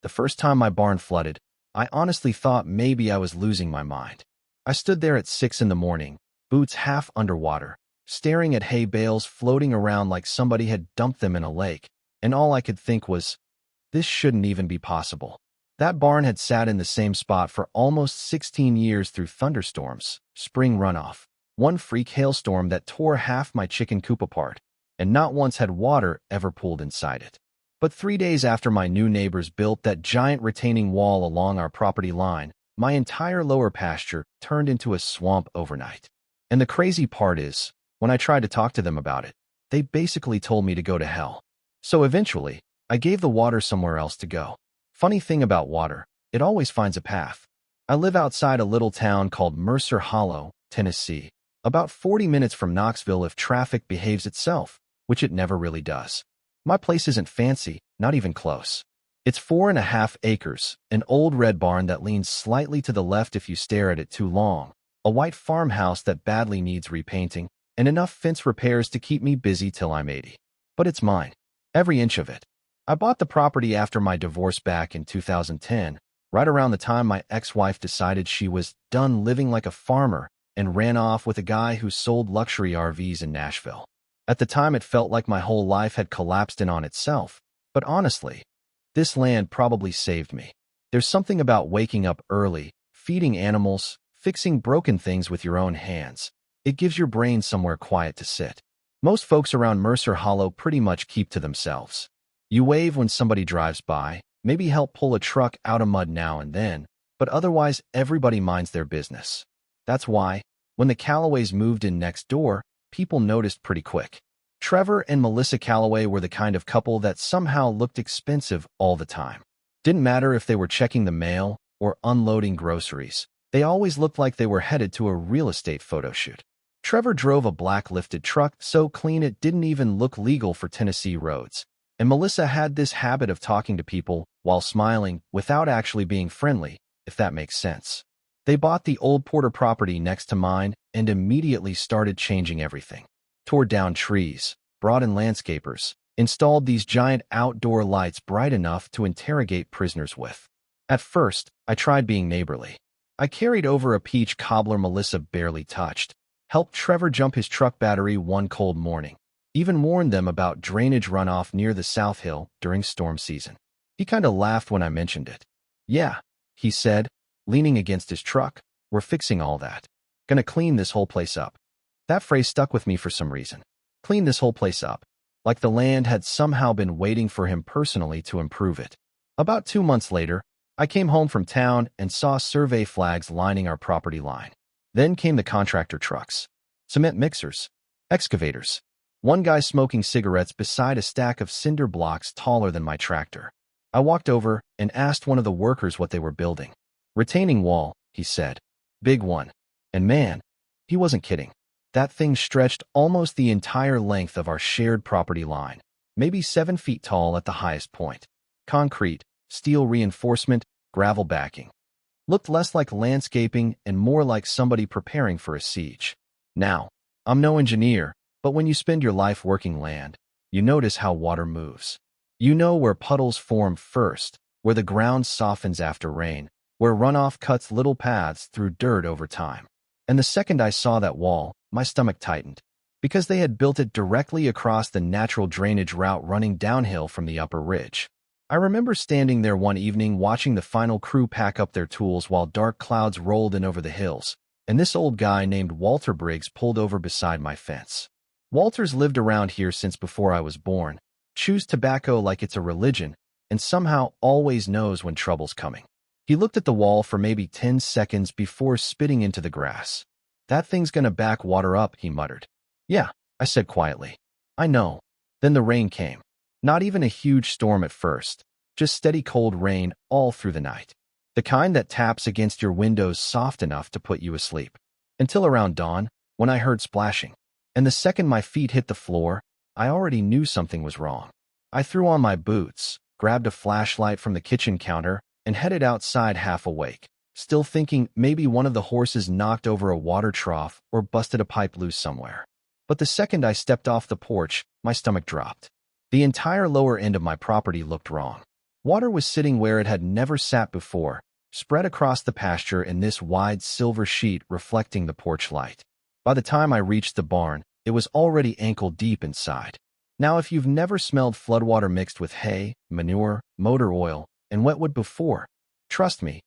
The first time my barn flooded, I honestly thought maybe I was losing my mind. I stood there at 6 in the morning, boots half underwater, staring at hay bales floating around like somebody had dumped them in a lake, and all I could think was, this shouldn't even be possible. That barn had sat in the same spot for almost 16 years through thunderstorms, spring runoff, one freak hailstorm that tore half my chicken coop apart, and not once had water ever pooled inside it. But 3 days after my new neighbors built that giant retaining wall along our property line, my entire lower pasture turned into a swamp overnight. And the crazy part is, when I tried to talk to them about it, they basically told me to go to hell. So eventually, I gave the water somewhere else to go. Funny thing about water, it always finds a path. I live outside a little town called Mercer Hollow, Tennessee, about 40 minutes from Knoxville if traffic behaves itself, which it never really does. My place isn't fancy, not even close. It's 4.5 acres, an old red barn that leans slightly to the left if you stare at it too long, a white farmhouse that badly needs repainting, and enough fence repairs to keep me busy till I'm 80. But it's mine, every inch of it. I bought the property after my divorce back in 2010, right around the time my ex-wife decided she was done living like a farmer and ran off with a guy who sold luxury RVs in Nashville. At the time, it felt like my whole life had collapsed in on itself, but honestly, this land probably saved me. There's something about waking up early, feeding animals, fixing broken things with your own hands. It gives your brain somewhere quiet to sit. Most folks around Mercer Hollow pretty much keep to themselves. You wave when somebody drives by, maybe help pull a truck out of mud now and then, but otherwise everybody minds their business. That's why, when the Callaways moved in next door, people noticed pretty quick. Trevor and Melissa Callaway were the kind of couple that somehow looked expensive all the time. Didn't matter if they were checking the mail or unloading groceries. They always looked like they were headed to a real estate photo shoot. Trevor drove a black lifted truck so clean it didn't even look legal for Tennessee roads. And Melissa had this habit of talking to people while smiling without actually being friendly, if that makes sense. They bought the old Porter property next to mine and immediately started changing everything. Tore down trees, brought in landscapers, installed these giant outdoor lights bright enough to interrogate prisoners with. At first, I tried being neighborly. I carried over a peach cobbler Melissa barely touched, helped Trevor jump his truck battery one cold morning, even warned them about drainage runoff near the South Hill during storm season. He kinda laughed when I mentioned it. Yeah, he said, leaning against his truck, we're fixing all that. Gonna clean this whole place up. That phrase stuck with me for some reason. Clean this whole place up. Like the land had somehow been waiting for him personally to improve it. About 2 months later, I came home from town and saw survey flags lining our property line. Then came the contractor trucks, cement mixers, excavators. One guy smoking cigarettes beside a stack of cinder blocks taller than my tractor. I walked over and asked one of the workers what they were building. Retaining wall, he said. Big one. And man, he wasn't kidding. That thing stretched almost the entire length of our shared property line, maybe 7 feet tall at the highest point. Concrete, steel reinforcement, gravel backing. Looked less like landscaping and more like somebody preparing for a siege. Now, I'm no engineer, but when you spend your life working land, you notice how water moves. You know where puddles form first, where the ground softens after rain, where runoff cuts little paths through dirt over time. And the second I saw that wall, my stomach tightened, because they had built it directly across the natural drainage route running downhill from the upper ridge. I remember standing there one evening watching the final crew pack up their tools while dark clouds rolled in over the hills, and this old guy named Walter Briggs pulled over beside my fence. Walter's lived around here since before I was born, chews tobacco like it's a religion, and somehow always knows when trouble's coming. He looked at the wall for maybe 10 seconds before spitting into the grass. That thing's gonna back water up, he muttered. Yeah, I said quietly. I know. Then the rain came. Not even a huge storm at first, just steady cold rain all through the night. The kind that taps against your windows soft enough to put you asleep. Until around dawn, when I heard splashing. And the second my feet hit the floor, I already knew something was wrong. I threw on my boots, grabbed a flashlight from the kitchen counter, and headed outside half awake, still thinking maybe one of the horses knocked over a water trough or busted a pipe loose somewhere. But the second I stepped off the porch, my stomach dropped. The entire lower end of my property looked wrong. Water was sitting where it had never sat before, spread across the pasture in this wide silver sheet reflecting the porch light. By the time I reached the barn, it was already ankle-deep inside. Now, if you've never smelled floodwater mixed with hay, manure, motor oil, and wetwood before, trust me,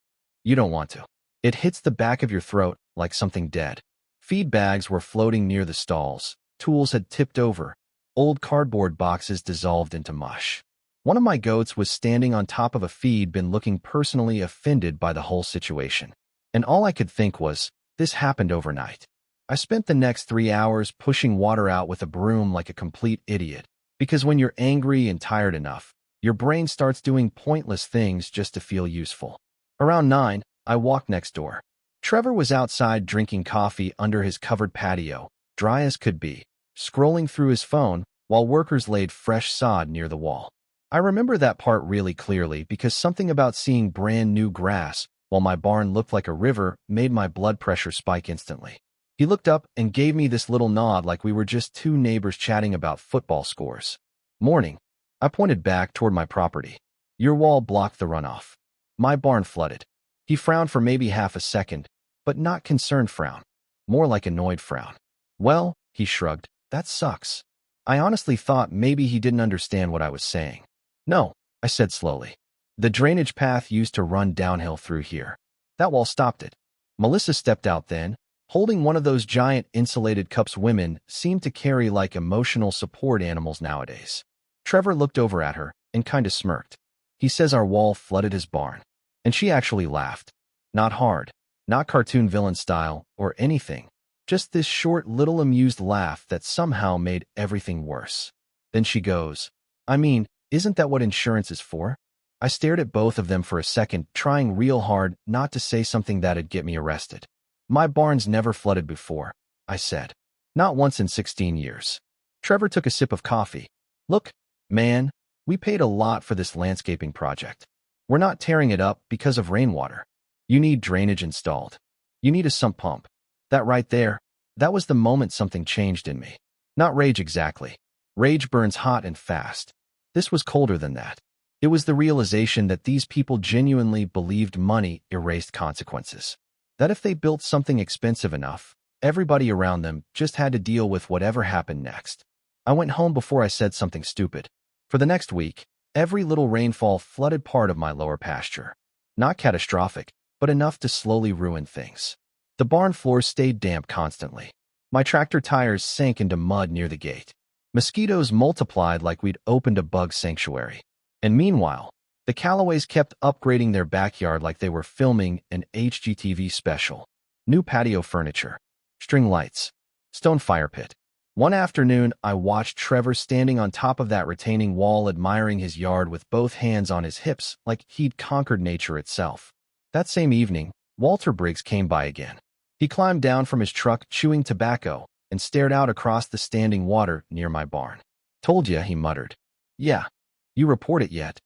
you don't want to. It hits the back of your throat like something dead. Feed bags were floating near the stalls, tools had tipped over, old cardboard boxes dissolved into mush. One of my goats was standing on top of a feed bin looking personally offended by the whole situation. And all I could think was, this happened overnight. I spent the next 3 hours pushing water out with a broom like a complete idiot, because when you're angry and tired enough, your brain starts doing pointless things just to feel useful. Around 9, I walked next door. Trevor was outside drinking coffee under his covered patio, dry as could be, scrolling through his phone while workers laid fresh sod near the wall. I remember that part really clearly because something about seeing brand new grass while my barn looked like a river made my blood pressure spike instantly. He looked up and gave me this little nod like we were just two neighbors chatting about football scores. Morning. I pointed back toward my property. Your wall blocked the runoff. My barn flooded. He frowned for maybe half a second, but not concerned frown. More like annoyed frown. Well, he shrugged, that sucks. I honestly thought maybe he didn't understand what I was saying. No, I said slowly. The drainage path used to run downhill through here. That wall stopped it. Melissa stepped out then, holding one of those giant insulated cups women seem to carry like emotional support animals nowadays. Trevor looked over at her and kind of smirked. He says our wall flooded his barn. And she actually laughed. Not hard, not cartoon villain style or anything. Just this short little amused laugh that somehow made everything worse. Then she goes, I mean, isn't that what insurance is for? I stared at both of them for a second, trying real hard not to say something that'd get me arrested. My barn's never flooded before, I said. Not once in 16 years. Trevor took a sip of coffee. Look, man, we paid a lot for this landscaping project. We're not tearing it up because of rainwater. You need drainage installed. You need a sump pump. That right there, that was the moment something changed in me. Not rage exactly. Rage burns hot and fast. This was colder than that. It was the realization that these people genuinely believed money erased consequences. That if they built something expensive enough, everybody around them just had to deal with whatever happened next. I went home before I said something stupid. For the next week, every little rainfall flooded part of my lower pasture. Not catastrophic, but enough to slowly ruin things. The barn floor stayed damp constantly. My tractor tires sank into mud near the gate. Mosquitoes multiplied like we'd opened a bug sanctuary. And meanwhile, the Callaways kept upgrading their backyard like they were filming an HGTV special. New patio furniture, string lights, stone fire pit. One afternoon, I watched Trevor standing on top of that retaining wall admiring his yard with both hands on his hips like he'd conquered nature itself. That same evening, Walter Briggs came by again. He climbed down from his truck chewing tobacco and stared out across the standing water near my barn. Told ya, he muttered. Yeah. You report it yet?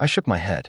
I shook my head.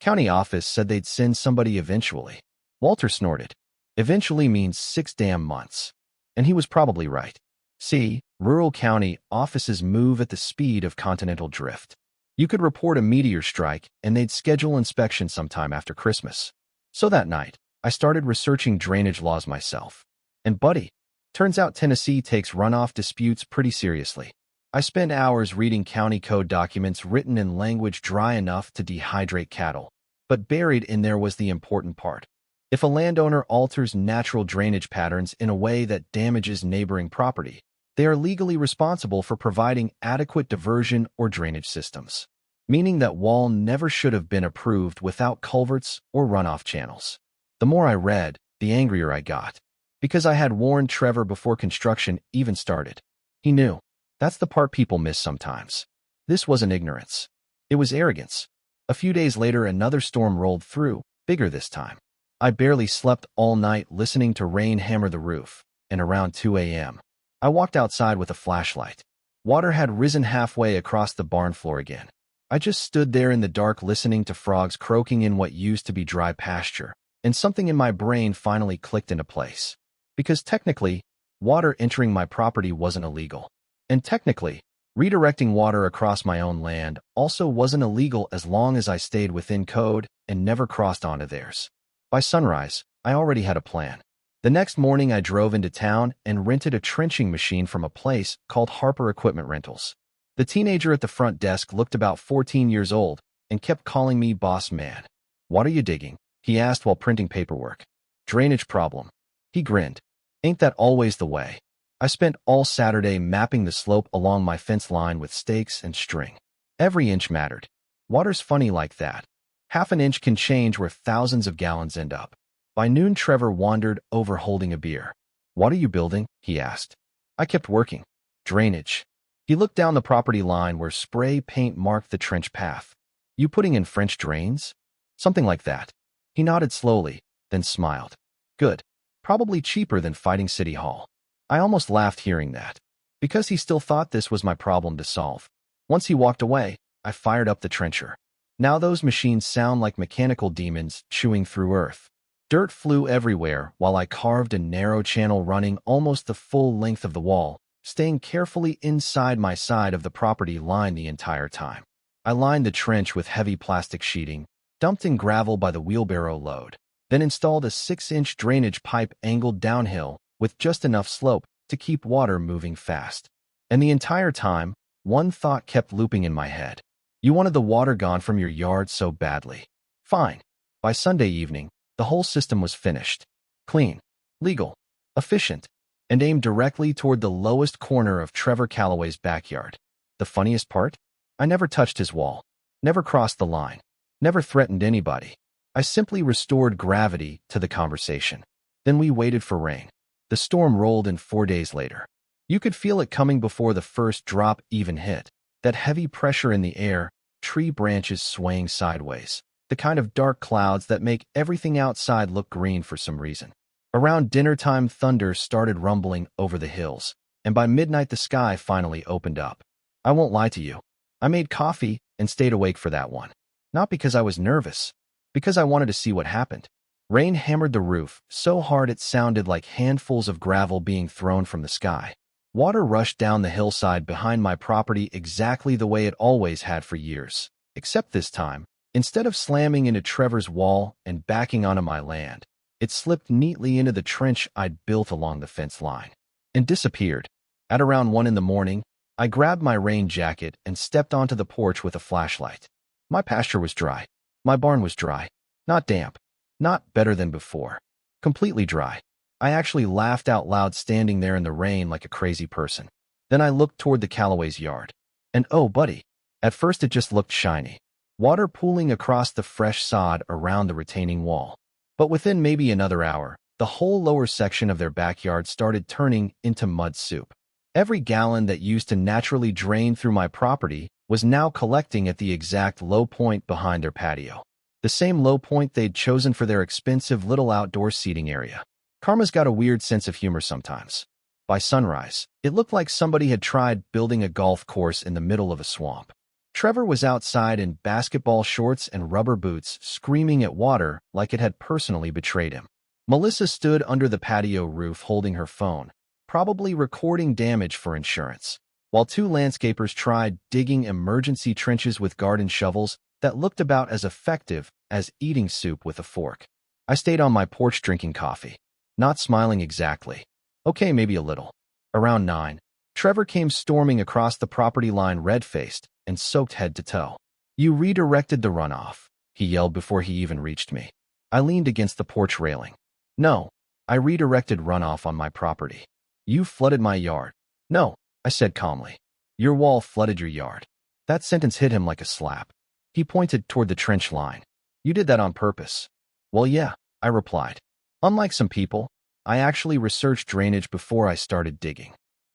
County office said they'd send somebody eventually. Walter snorted. Eventually means 6 damn months. And he was probably right. See, rural county offices move at the speed of continental drift. You could report a meteor strike and they'd schedule inspection sometime after Christmas. So that night, I started researching drainage laws myself. And buddy, turns out Tennessee takes runoff disputes pretty seriously. I spent hours reading county code documents written in language dry enough to dehydrate cattle. But buried in there was the important part. If a landowner alters natural drainage patterns in a way that damages neighboring property, they are legally responsible for providing adequate diversion or drainage systems. Meaning that wall never should have been approved without culverts or runoff channels. The more I read, the angrier I got. Because I had warned Trevor before construction even started. He knew. That's the part people miss sometimes. This wasn't ignorance. It was arrogance. A few days later, another storm rolled through, bigger this time. I barely slept all night listening to rain hammer the roof, and around 2 a.m., I walked outside with a flashlight. Water had risen halfway across the barn floor again. I just stood there in the dark listening to frogs croaking in what used to be dry pasture, and something in my brain finally clicked into place. Because technically, water entering my property wasn't illegal. And technically, Redirecting water across my own land also wasn't illegal as long as I stayed within code and never crossed onto theirs. By sunrise, I already had a plan. The next morning, I drove into town and rented a trenching machine from a place called Harper Equipment Rentals. The teenager at the front desk looked about 14 years old and kept calling me boss man. "What are you digging?" he asked while printing paperwork. "Drainage problem." He grinned. "Ain't that always the way?" I spent all Saturday mapping the slope along my fence line with stakes and string. Every inch mattered. Water's funny like that. Half an inch can change where thousands of gallons end up. By noon, Trevor wandered over holding a beer. "What are you building?" he asked. I kept working. "Drainage." He looked down the property line where spray paint marked the trench path. "You putting in French drains?" "Something like that." He nodded slowly, then smiled. "Good. Probably cheaper than fighting City Hall." I almost laughed hearing that, because he still thought this was my problem to solve. Once he walked away, I fired up the trencher. Now those machines sound like mechanical demons chewing through earth. Dirt flew everywhere while I carved a narrow channel running almost the full length of the wall, staying carefully inside my side of the property line the entire time. I lined the trench with heavy plastic sheeting, dumped in gravel by the wheelbarrow load, then installed a 6-inch drainage pipe angled downhill with just enough slope to keep water moving fast. And the entire time, one thought kept looping in my head. You wanted the water gone from your yard so badly. Fine. By Sunday evening, the whole system was finished. Clean, legal, efficient, and aimed directly toward the lowest corner of Trevor Calloway's backyard. The funniest part? I never touched his wall, never crossed the line, never threatened anybody. I simply restored gravity to the conversation. Then we waited for rain. The storm rolled in 4 days later. You could feel it coming before the first drop even hit. That heavy pressure in the air, tree branches swaying sideways. The kind of dark clouds that make everything outside look green for some reason. Around dinner time, thunder started rumbling over the hills, and by midnight the sky finally opened up. I won't lie to you. I made coffee and stayed awake for that one. Not because I was nervous, because I wanted to see what happened. Rain hammered the roof so hard it sounded like handfuls of gravel being thrown from the sky. Water rushed down the hillside behind my property exactly the way it always had for years, except this time, instead of slamming into Trevor's wall and backing onto my land, it slipped neatly into the trench I'd built along the fence line and disappeared. At around 1 in the morning, I grabbed my rain jacket and stepped onto the porch with a flashlight. My pasture was dry. My barn was dry. Not damp. Not better than before. Completely dry. I actually laughed out loud standing there in the rain like a crazy person. Then I looked toward the Calloway's yard. And oh, buddy. At first it just looked shiny. Water pooling across the fresh sod around the retaining wall. But within maybe another hour, the whole lower section of their backyard started turning into mud soup. Every gallon that used to naturally drain through my property was now collecting at the exact low point behind their patio. The same low point they'd chosen for their expensive little outdoor seating area. Karma's got a weird sense of humor sometimes. By sunrise, it looked like somebody had tried building a golf course in the middle of a swamp. Trevor was outside in basketball shorts and rubber boots, screaming at water like it had personally betrayed him. Melissa stood under the patio roof holding her phone, probably recording damage for insurance, while 2 landscapers tried digging emergency trenches with garden shovels that looked about as effective as eating soup with a fork. I stayed on my porch drinking coffee, not smiling exactly. Okay, maybe a little. Around 9, Trevor came storming across the property line red-faced and soaked head to toe. "You redirected the runoff," he yelled before he even reached me. I leaned against the porch railing. "No, I redirected runoff on my property. You flooded my yard." "No," I said calmly. "Your wall flooded your yard." That sentence hit him like a slap. He pointed toward the trench line. "You did that on purpose." "Well, yeah," I replied. Unlike some people, I actually researched drainage before I started digging.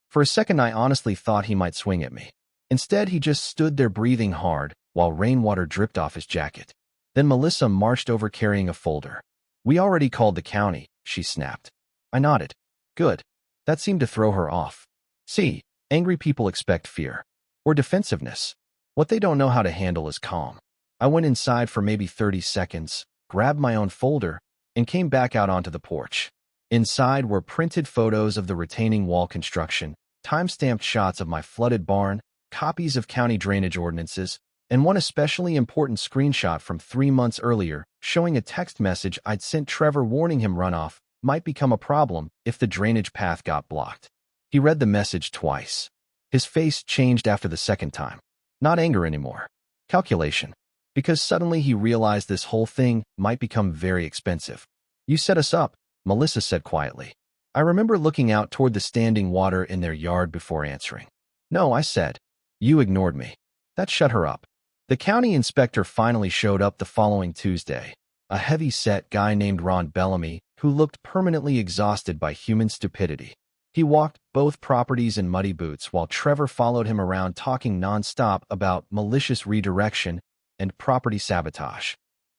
For a second, I honestly thought he might swing at me. Instead, he just stood there breathing hard while rainwater dripped off his jacket. Then Melissa marched over carrying a folder. "We already called the county," she snapped. I nodded. Good. That seemed to throw her off. See, angry people expect fear. Or defensiveness. What they don't know how to handle is calm. I went inside for maybe 30 seconds, grabbed my own folder, and came back out onto the porch. Inside were printed photos of the retaining wall construction, time-stamped shots of my flooded barn, copies of county drainage ordinances, and one especially important screenshot from 3 months earlier showing a text message I'd sent Trevor warning him runoff might become a problem if the drainage path got blocked. He read the message twice. His face changed after the second time. Not anger anymore. Calculation. Because suddenly he realized this whole thing might become very expensive. "You set us up," Melissa said quietly. I remember looking out toward the standing water in their yard before answering. "No," I said. "You ignored me." That shut her up. The county inspector finally showed up the following Tuesday. A heavy-set guy named Ron Bellamy who looked permanently exhausted by human stupidity. He walked both properties in muddy boots while Trevor followed him around talking nonstop about malicious redirection and property sabotage.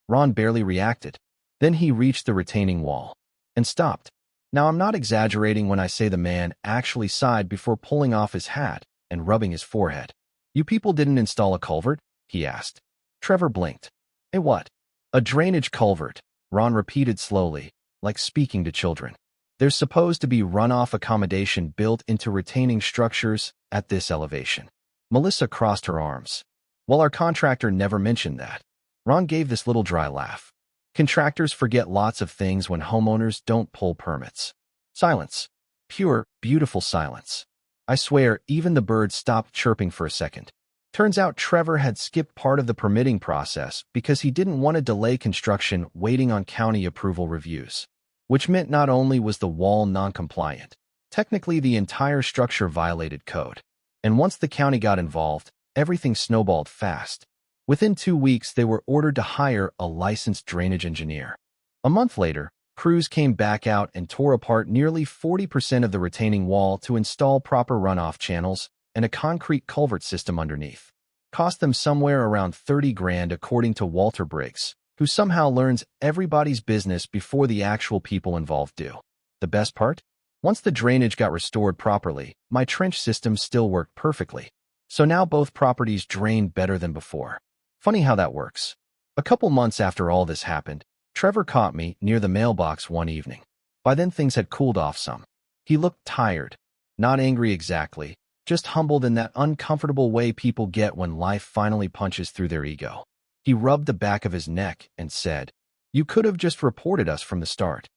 Ron barely reacted. Then he reached the retaining wall and stopped. Now, I'm not exaggerating when I say the man actually sighed before pulling off his hat and rubbing his forehead. "You people didn't install a culvert?" he asked. Trevor blinked. "A what?" "A drainage culvert," Ron repeated slowly, like speaking to children. "There's supposed to be runoff accommodation built into retaining structures at this elevation." Melissa crossed her arms. "Well, our contractor never mentioned that." Ron gave this little dry laugh. "Contractors forget lots of things when homeowners don't pull permits." Silence. Pure, beautiful silence. I swear, even the birds stopped chirping for a second. Turns out Trevor had skipped part of the permitting process because he didn't want to delay construction waiting on county approval reviews. Which meant not only was the wall non-compliant, technically the entire structure violated code. And once the county got involved, everything snowballed fast. Within 2 weeks, they were ordered to hire a licensed drainage engineer. A month later, crews came back out and tore apart nearly 40% of the retaining wall to install proper runoff channels and a concrete culvert system underneath. Cost them somewhere around 30 grand according to Walter Briggs, who somehow learns everybody's business before the actual people involved do. The best part? Once the drainage got restored properly, my trench system still worked perfectly. So now both properties drained better than before. Funny how that works. A couple months after all this happened, Trevor caught me near the mailbox one evening. By then things had cooled off some. He looked tired. Not angry exactly, just humbled in that uncomfortable way people get when life finally punches through their ego. He rubbed the back of his neck and said, "You could have just reported us from the start."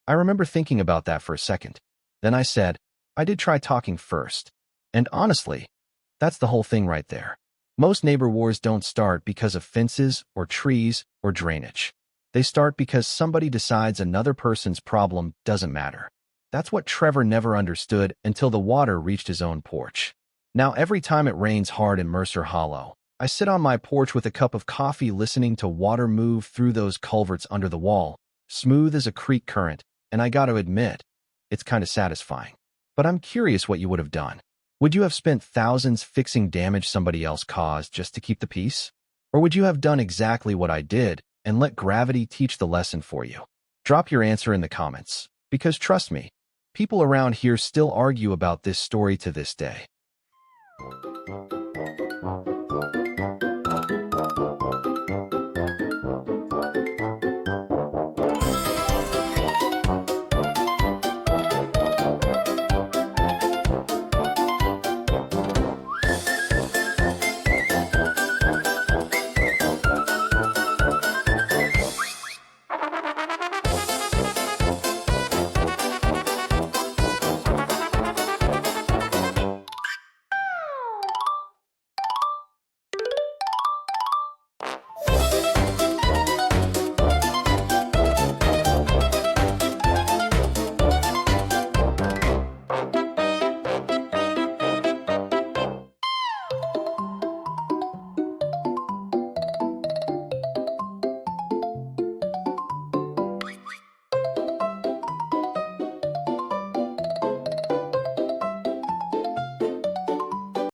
I remember thinking about that for a second. Then I said, "I did try talking first. And honestly, that's the whole thing right there. Most neighbor wars don't start because of fences or trees or drainage. They start because somebody decides another person's problem doesn't matter." That's what Trevor never understood until the water reached his own porch. Now, every time it rains hard in Mercer Hollow, I sit on my porch with a cup of coffee listening to water move through those culverts under the wall, smooth as a creek current, and I gotta admit, it's kind of satisfying. But I'm curious what you would have done. Would you have spent thousands fixing damage somebody else caused just to keep the peace? Or would you have done exactly what I did and let gravity teach the lesson for you? Drop your answer in the comments, because trust me, people around here still argue about this story to this day.